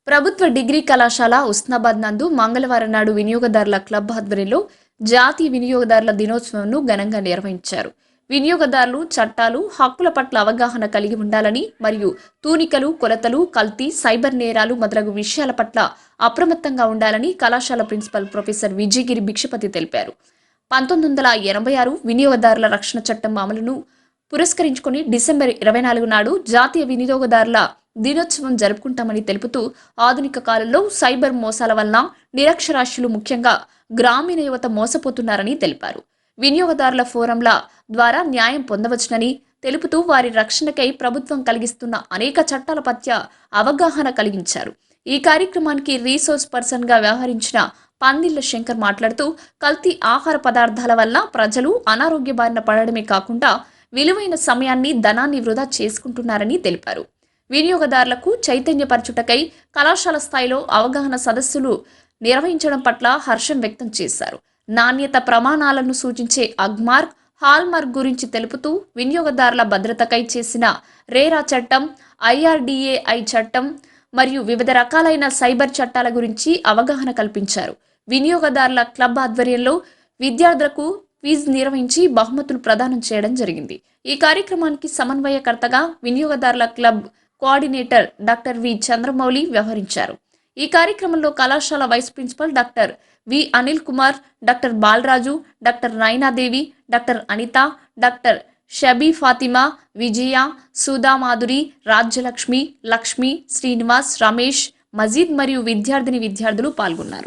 ప్రభుత్వ డిగ్రీ కళాశాల ఉస్నాబాద్ నందు మంగళవారం నాడు వినియోగదారుల క్లబ్ ఆధ్వర్యంలో జాతీయ వినియోగదారుల దినోత్సవంను ఘనంగా నిర్వహించారు. వినియోగదారులు చట్టాలు, హక్కుల పట్ల అవగాహన కలిగి ఉండాలని మరియు తూనికలు, కొలతలు, కల్తీ, సైబర్ నేరాలు మొదలగు విషయాల పట్ల అప్రమత్తంగా ఉండాలని కళాశాల ప్రిన్సిపల్ ప్రొఫెసర్ విజయగిరి భిక్షపతి తెలిపారు. 1986 వినియోగదారుల రక్షణ చట్టం అమలును పురస్కరించుకుని డిసెంబర్ 24 నాడు జాతీయ వినియోగదారుల దినోత్సవం జరుపుకుంటామని తెలుపుతూ, ఆధునిక కాలంలో సైబర్ మోసాల వలన నిరక్షరాస్యులు ముఖ్యంగా గ్రామీణ యువత మోసపోతున్నారని తెలిపారు. వినియోగదారుల ఫోరంల ద్వారా న్యాయం పొందవచ్చునని తెలుపుతూ వారి రక్షణకై ప్రభుత్వం కలిగిస్తున్న అనేక చట్టాల పట్ల అవగాహన కలిగించారు. ఈ కార్యక్రమానికి రీసోర్స్ పర్సన్ గా వ్యవహరించిన పందిళ్ల శంకర్ మాట్లాడుతూ, కల్తీ ఆహార పదార్థాల వల్ల ప్రజలు అనారోగ్య బారిన పడడమే కాకుండా విలువైన సమయాన్ని, ధనాన్ని వృధా చేసుకుంటున్నారని తెలిపారు. వినియోగదారులకు చైతన్యపరచుటకై కళాశాల స్థాయిలో అవగాహన సదస్సులు నిర్వహించడం పట్ల హర్షం వ్యక్తం చేశారు. నాణ్యత ప్రమాణాలను సూచించే అగ్మార్క్, హాల్మార్క్ గురించి తెలుపుతూ, వినియోగదారుల భద్రతకై చేసిన రేరా చట్టం, IRDAI చట్టం మరియు వివిధ రకాలైన సైబర్ చట్టాల గురించి అవగాహన కల్పించారు. వినియోగదారుల క్లబ్ ఆధ్వర్యంలో విద్యార్థులకు క్విజ్ నిర్వహించి బహుమతులు ప్రదానం చేయడం జరిగింది. ఈ కార్యక్రమానికి సమన్వయకర్తగా వినియోగదారుల club coordinator doctor V Chandramouli వ్యవహరించారు. ఈ కార్యక్రమంలో కళాశాల vice principal doctor V Anil Kumar, doctor Balaraju, doctor Nainadevi, doctor Anitha, doctor Shabi Fatima, Vijaya, Sudha Madhuri, Rajyalakshmi, Lakshmi, Srinivas, Ramesh, Majeed మరియు విద్యార్థిని విద్యార్థులు పాల్గొన్నారు.